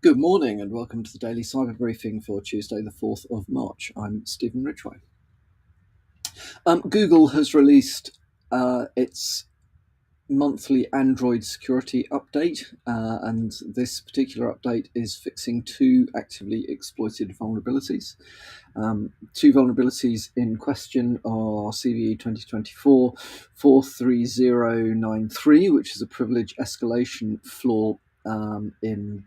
Good morning and welcome to the daily cyber briefing for Tuesday, the 4th of March. I'm Stephen Ridgway. Google has released its monthly Android security update, and this particular update is fixing two actively exploited vulnerabilities. Two vulnerabilities in question are CVE 2024-43093, which is a privilege escalation flaw in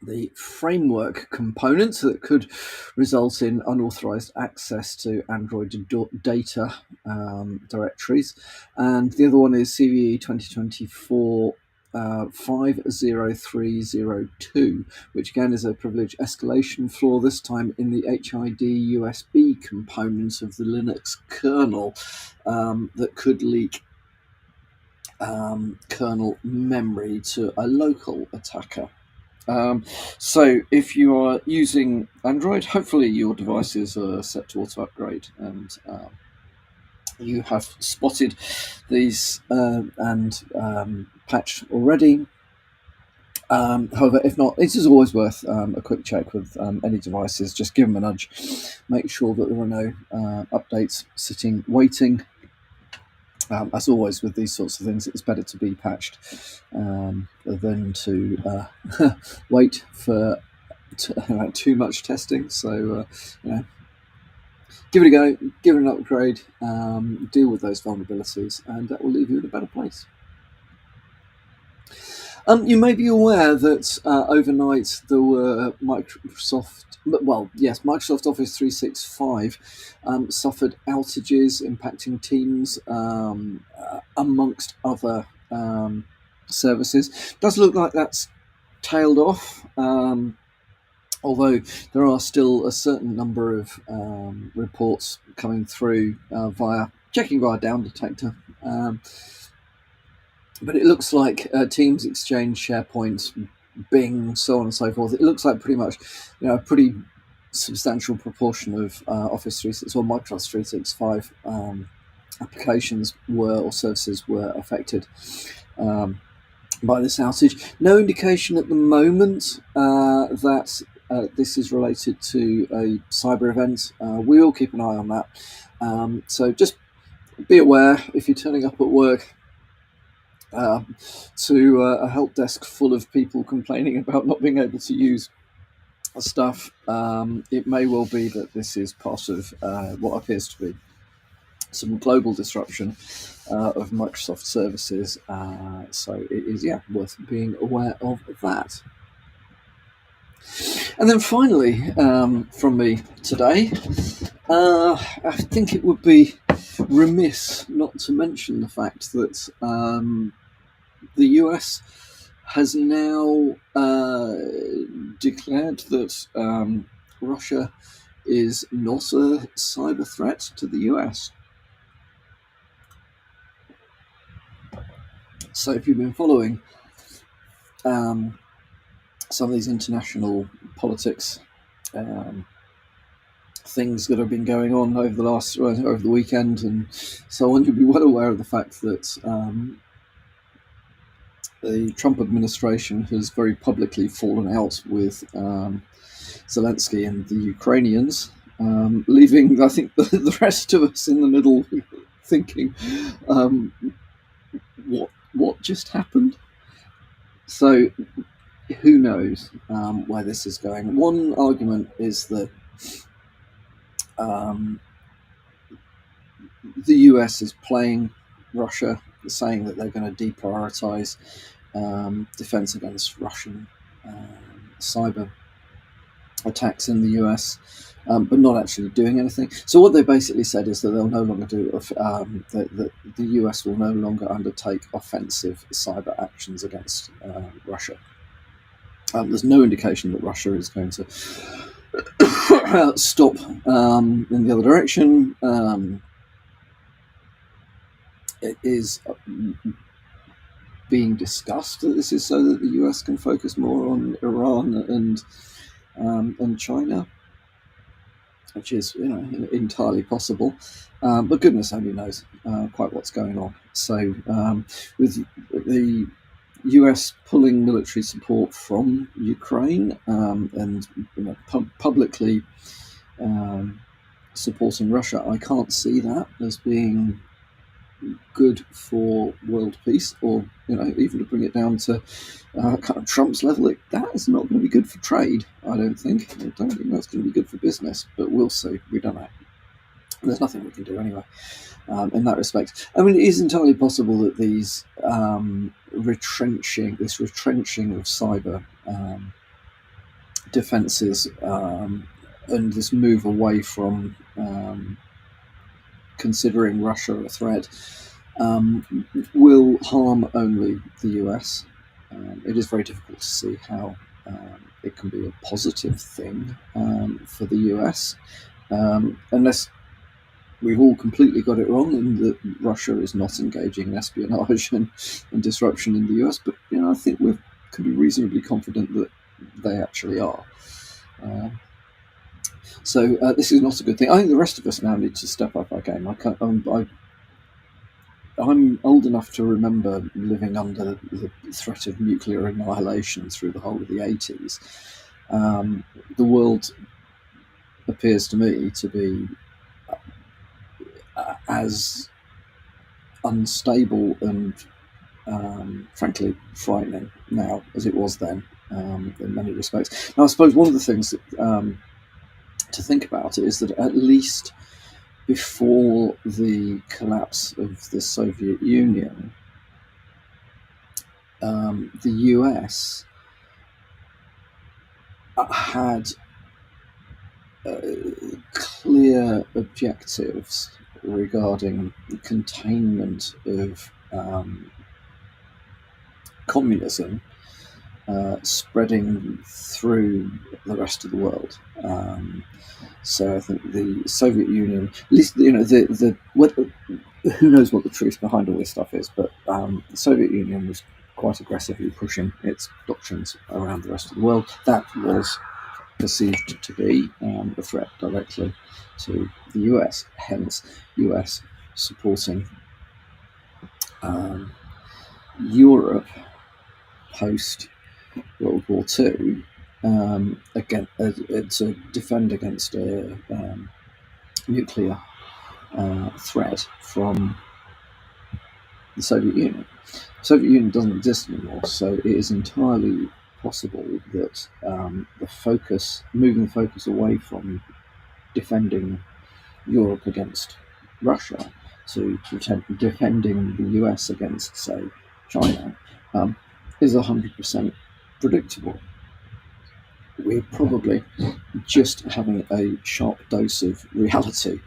the framework component that could result in unauthorized access to Android data directories. And the other one is CVE 2024 50302, which again is a privilege escalation flaw, this time in the HID USB component of the Linux kernel that could leak kernel memory to a local attacker. So if you are using Android, hopefully your devices are set to auto upgrade and you have spotted these and patched already. However, if not, it is always worth a quick check with any devices. Just give them a nudge, make sure that there are no updates sitting waiting. As always with these sorts of things, it's better to be patched than to wait for too much testing. So, give it a go, give it an upgrade, deal with those vulnerabilities, and that will leave you in a better place. You may be aware that overnight there were Microsoft Office 365 suffered outages impacting Teams amongst other services. Does look like that's tailed off, although there are still a certain number of reports coming through via Down Detector. But it looks like Teams, Exchange, SharePoint, Bing, so on and so forth. It looks like pretty much, a pretty substantial proportion of Office 365 or Microsoft 365 applications or services were affected by this outage. No indication at the moment that this is related to a cyber event. We will keep an eye on that. So just be aware if you're turning up at work to a help desk full of people complaining about not being able to use stuff, it may well be that this is part of what appears to be some global disruption of Microsoft services. So it is, worth being aware of that. And then finally, from me today, I think it would be remiss not to mention the fact that the US has now declared that Russia is not a cyber threat to the US. So if you've been following some of these international politics things that have been going on over the weekend and so on, you'll be well aware of the fact that the Trump administration has very publicly fallen out with Zelensky and the Ukrainians, leaving, I think, the rest of us in the middle thinking, what just happened? So who knows where this is going. One argument is that the US is playing Russia, saying that they're going to deprioritize defense against Russian cyber attacks in the US, but not actually doing anything. So what they basically said is that they'll no longer do that the US will no longer undertake offensive cyber actions against Russia. There's no indication that Russia is going to stop in the other direction. It is being discussed that this is so that the US can focus more on Iran and China, which is entirely possible, but goodness only knows quite what's going on. So with the US pulling military support from Ukraine, and publicly um, supporting Russia, I can't see that as being good for world peace, or even to bring it down to kind of Trump's level, that is not going to be good for trade. I don't think. I don't think that's going to be good for business. But we'll see. We don't know. There's nothing we can do anyway in that respect. I mean, it is entirely possible that this retrenching of cyber defences, and this move away from considering Russia a threat, will harm only the US. It is very difficult to see how it can be a positive thing for the US, unless we've all completely got it wrong and that Russia is not engaging in espionage and disruption in the US. But I think we can be reasonably confident that they actually are. So this is not a good thing. I think the rest of us now need to step up our game. I'm old enough to remember living under the threat of nuclear annihilation through the whole of the 80s. The world appears to me to be as unstable and frankly frightening now as it was then, in many respects. Now, I suppose one of the things that, to think about is that at least before the collapse of the Soviet Union, the US had clear objectives regarding containment of communism spreading through the rest of the world. So I think the Soviet Union, at least who knows what the truth behind all this stuff is, but the Soviet Union was quite aggressively pushing its doctrines around the rest of the world. That was perceived to be a threat directly to the US, hence US supporting Europe post World War II, again to defend against a nuclear threat from the Soviet Union. The Soviet Union doesn't exist anymore, so it is entirely possible that moving the focus away from defending Europe against Russia to defending the US against, say, China, is 100% predictable. We're probably just having a sharp dose of reality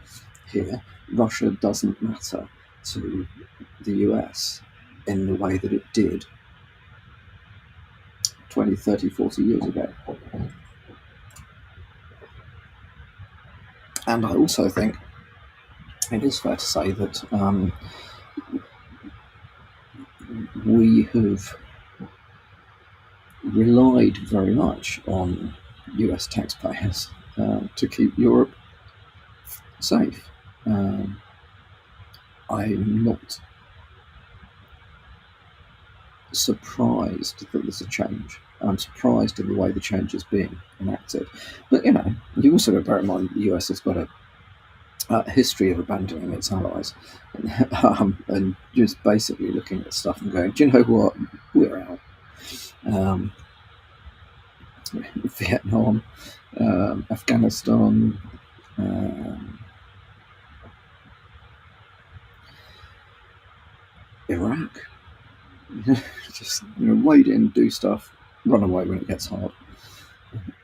here. Russia doesn't matter to the US in the way that it did 20, 30, 40 years ago. And I also think it is fair to say that we have relied very much on US taxpayers to keep Europe safe. I'm not surprised that there's a change. I'm surprised in the way the change is being enacted. But you also got to bear in mind the US has got a history of abandoning its allies, and just basically looking at stuff and going, do you know what, we're out. Vietnam, Afghanistan, Iraq. Just wade in, do stuff, run away when it gets hard.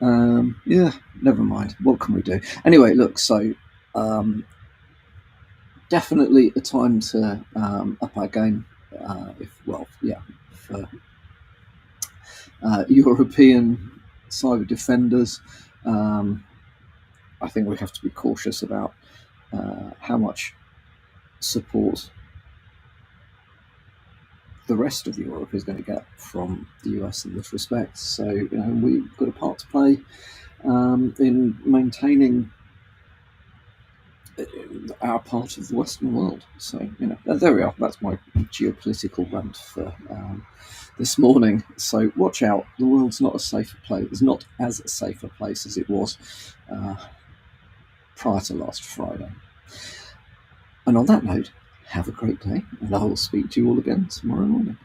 Never mind. What can we do? Anyway, look. So definitely a time to up our game. For European cyber defenders, I think we have to be cautious about how much support the rest of Europe is going to get from the US in this respect. So we've got a part to play in maintaining our part of the Western world. So, there we are. That's my geopolitical rant for this morning. So, watch out. The world's not a safer place. It's not as safe a place as it was uh, prior to last Friday. And on that note, have a great day, and I will speak to you all again tomorrow morning.